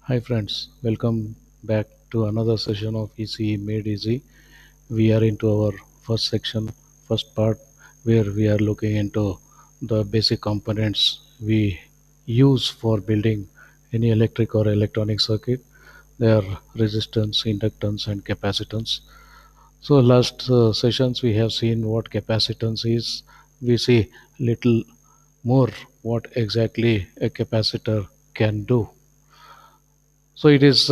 Hi friends, welcome back to another session of ECE Made Easy. We are into our first section, first part, where we are looking into the basic components we use for building any electric or electronic circuit. They are resistance, inductance, and capacitance. So last sessions we have seen what capacitance is. We see little more what exactly a capacitor can do. So it is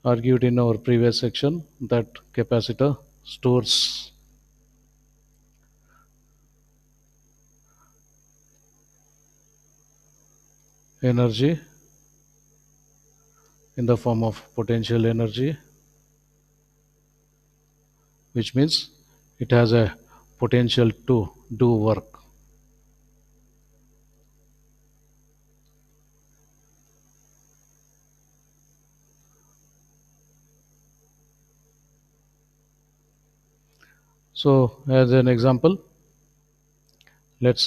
argued in our previous section that capacitor stores energy in the form of potential energy, which means it has a potential to do work. So, as an example, let's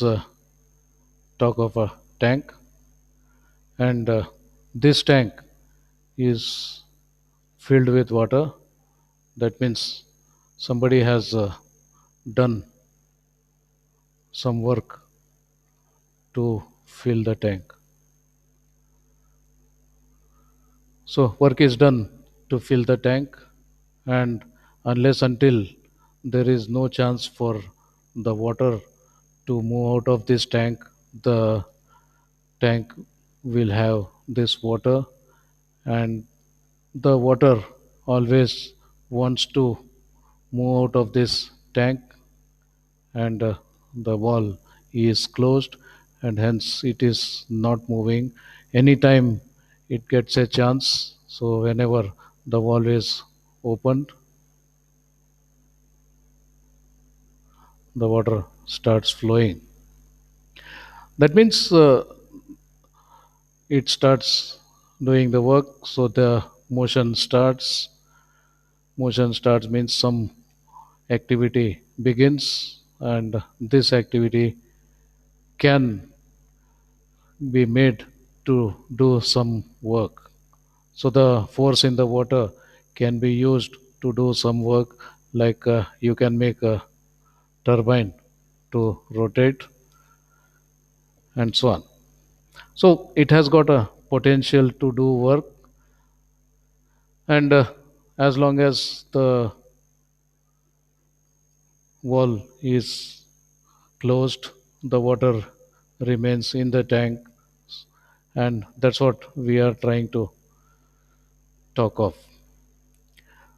talk of a tank, and this tank is filled with water. That means somebody has done some work to fill the tank. So, work is done to fill the tank, and unless until there is no chance for the water to move out of this tank, the tank will have this water, and the water always wants to move out of this tank, and the wall is closed, and hence it is not moving. Anytime it gets a chance, so whenever the wall is opened, the water starts flowing. That means it starts doing the work, so the motion starts means some activity begins, and this activity can be made to do some work. So the force in the water can be used to do some work, like you can make a turbine to rotate, and so on. So it has got a potential to do work, and as long as the wall is closed, the water remains in the tank, and that's what we are trying to talk of.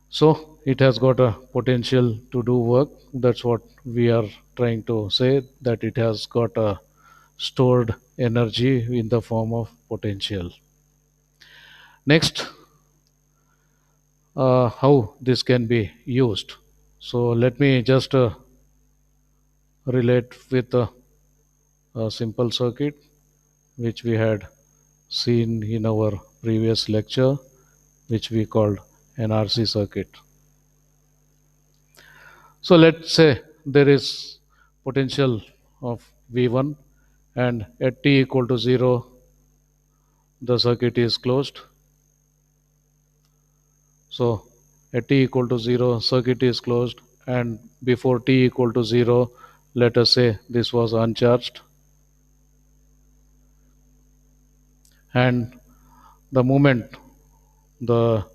So it has got a potential to do work. That's what we are trying to say, that it has got a stored energy in the form of potential. Next, how this can be used. So let me just relate with a simple circuit which we had seen in our previous lecture, which we called an RC circuit. So let's say there is potential of V1, and at t equal to 0 the circuit is closed. So at t equal to 0 circuit is closed, and before t equal to 0, let us say this was uncharged, and the moment the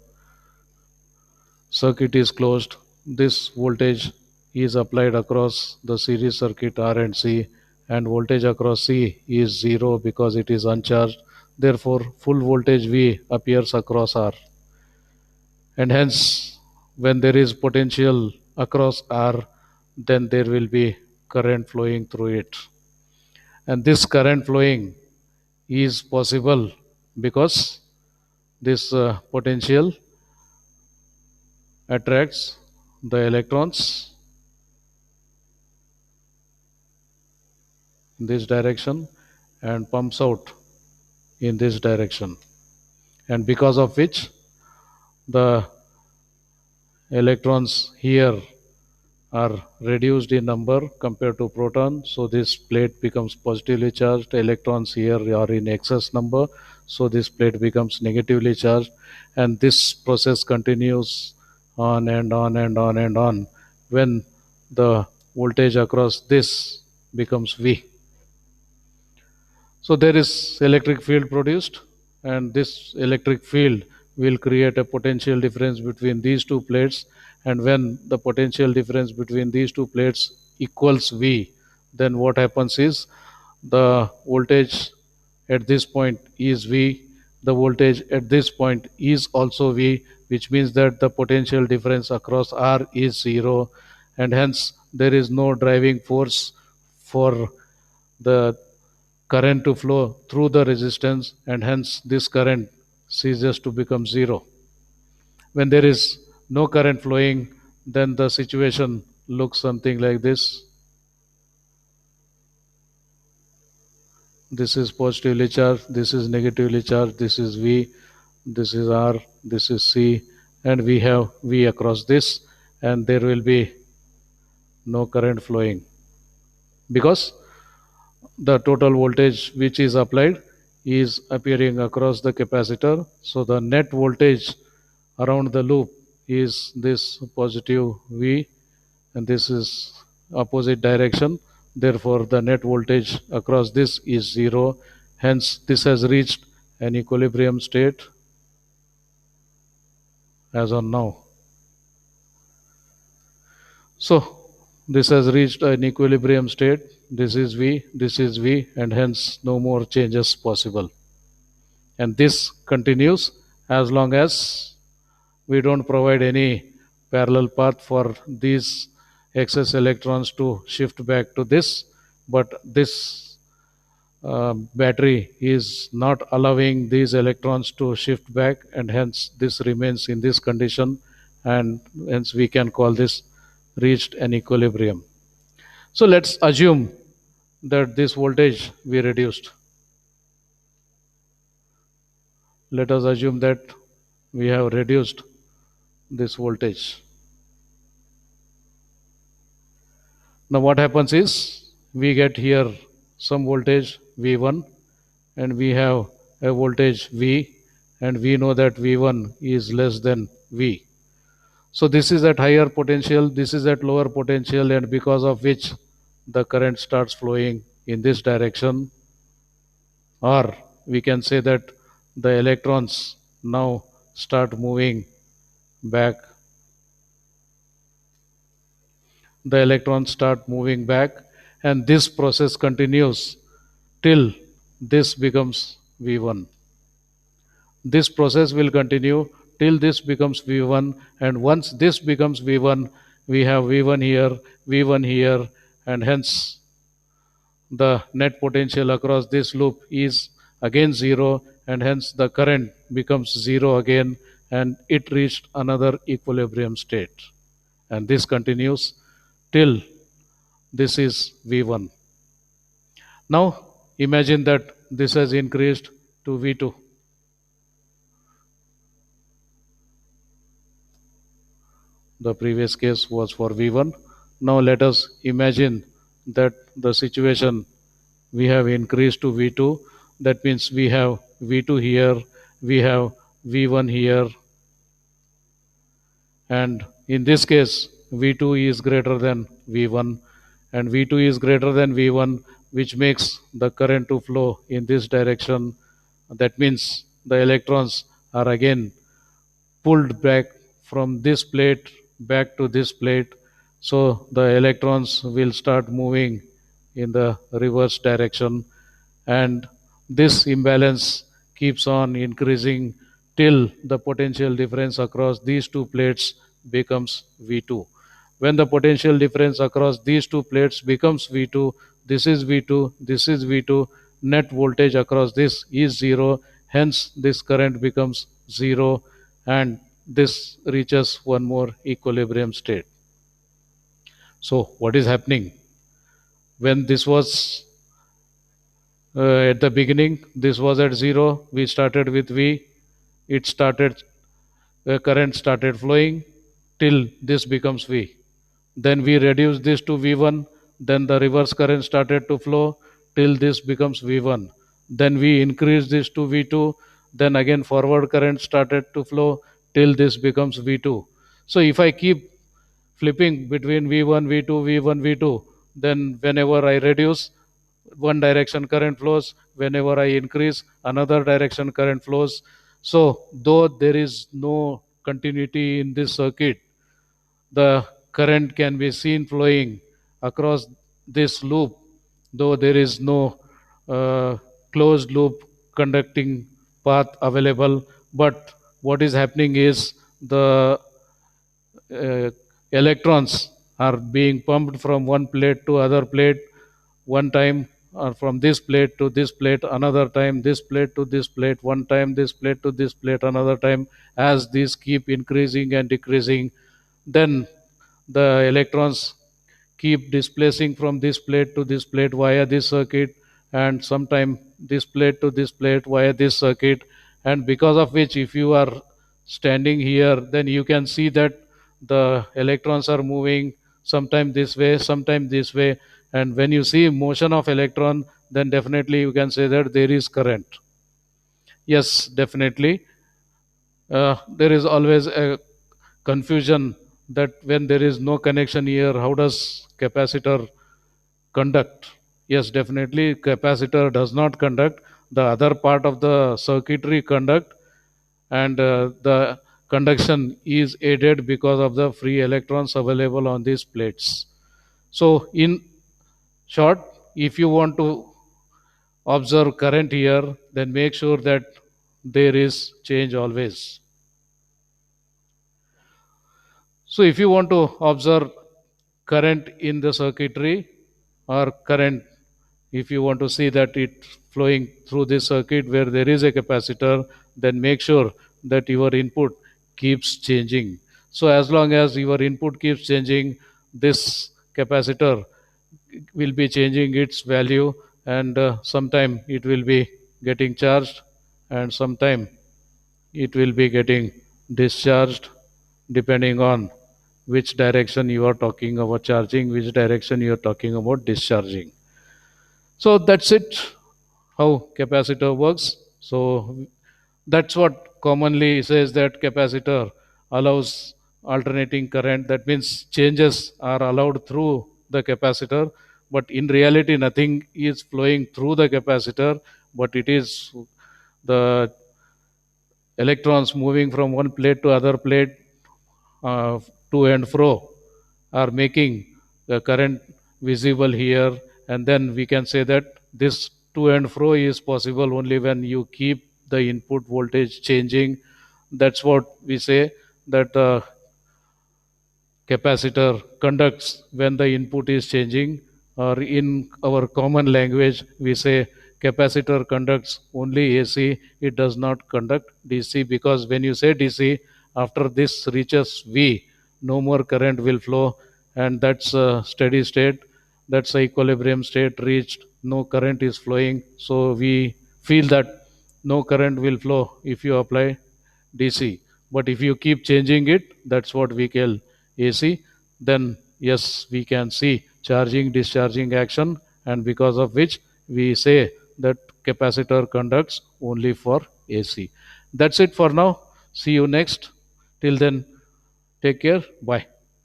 circuit is closed, this voltage is applied across the series circuit R and C, and voltage across C is 0 because it is uncharged. Therefore, full voltage V appears across R, and hence, when there is potential across R, then there will be current flowing through it. And this current flowing is possible because this potential attracts the electrons in this direction and pumps out in this direction, and because of which the electrons here are reduced in number compared to proton, so this plate becomes positively charged. Electrons here are in excess number, so this plate becomes negatively charged, and this process continues on and on and on and on when the voltage across this becomes V. So there is electric field produced, and this electric field will create a potential difference between these two plates. And when the potential difference between these two plates equals V, then what happens is the voltage at this point is V, the voltage at this point is also V, which means that the potential difference across R is zero, and hence there is no driving force for the current to flow through the resistance, and hence this current ceases to become zero. When there is no current flowing, then the situation looks something like this. This is positively charged, this is negatively charged, this is V, this is R, this is C, and we have V across this, and there will be no current flowing because the total voltage which is applied is appearing across the capacitor. So the net voltage around the loop is this positive V, and this is opposite direction. Therefore, the net voltage across this is zero. Hence, this has reached an equilibrium state as on now. So, this has reached an equilibrium state. This is V, and hence no more changes possible. And this continues as long as we don't provide any parallel path for these excess electrons to shift back to this, but this battery is not allowing these electrons to shift back, and hence this remains in this condition, and hence we can call this reached an equilibrium. So let's assume that this voltage we reduced. Let us assume that we have reduced this voltage. Now what happens is we get here some voltage V1, and we have a voltage V, and we know that V1 is less than V. So this is at higher potential, this is at lower potential, and because of which the current starts flowing in this direction, or we can say that the electrons now start moving back. The electrons start moving back, and this process continues till this becomes V1. This process will continue till this becomes V1, and once this becomes V1, we have V1 here, and hence the net potential across this loop is again zero, and hence the current becomes zero again, and it reached another equilibrium state. And this continues till this is V1. Now imagine that this has increased to V2. The previous case was for V1. Now let us imagine that the situation we have increased to V2. That means we have V2 here, we have V1 here, and in this case V2 is greater than V1, and V2 is greater than V1, which makes the current to flow in this direction. That means the electrons are again pulled back from this plate back to this plate. So the electrons will start moving in the reverse direction, and this imbalance keeps on increasing till the potential difference across these two plates becomes V2. When the potential difference across these two plates becomes V2, this is V2, this is V2, net voltage across this is zero, hence this current becomes zero, and this reaches one more equilibrium state. So what is happening? When this was at the beginning, this was at zero, we started with V, it started, the current started flowing till this becomes V. Then we reduce this to V1, then the reverse current started to flow till this becomes V1. then we increase this to V2, then again forward current started to flow till this becomes V2. So if I keep flipping between V1, V2, V1, V2, then whenever I reduce, one direction current flows. Whenever I increase, another direction current flows. So though there is no continuity in this circuit, the current can be seen flowing across this loop, though there is no closed loop conducting path available. But what is happening is the uh, electrons are being pumped from one plate to other plate one time, or from this plate to this plate another time, this plate to this plate one time, this plate to this plate another time. As these keep increasing and decreasing, then the electrons keep displacing from this plate to this plate via this circuit, and sometime this plate to this plate via this circuit. And because of which, if you are standing here, then you can see that the electrons are moving sometime this way, sometime this way. And when you see motion of electron, then definitely you can say that there is current. Yes, definitely. There is always a confusion that when there is no connection here, how does capacitor conduct? Yes, definitely capacitor does not conduct. The other part of the circuitry conduct, and the conduction is aided because of the free electrons available on these plates. So in short, if you want to observe current here, then make sure that there is change always. So if you want to observe current in the circuitry, or current, if you want to see that it flowing through this circuit where there is a capacitor, then make sure that your input keeps changing. So as long as your input keeps changing, this capacitor will be changing its value, and sometime it will be getting charged, and sometime it will be getting discharged, depending on which direction you are talking about charging, which direction you are talking about discharging. So that's it, how capacitor works. So that's what commonly says, that capacitor allows alternating current. That means changes are allowed through the capacitor, but in reality nothing is flowing through the capacitor, but it is the electrons moving from one plate to other plate, uh, to and fro, are making the current visible here. And then we can say that this to and fro is possible only when you keep the input voltage changing. That's what we say, that the capacitor conducts when the input is changing, or in our common language we say capacitor conducts only AC, it does not conduct DC, because when you say DC, after this reaches V, no more current will flow, and that's a steady state, that's a equilibrium state reached, no current is flowing. So we feel that no current will flow if you apply DC. But if you keep changing it, that's what we call AC. Then yes, we can see charging, discharging action, and because of which we say that capacitor conducts only for AC. That's it for now. See you next. Till then, take care. Bye.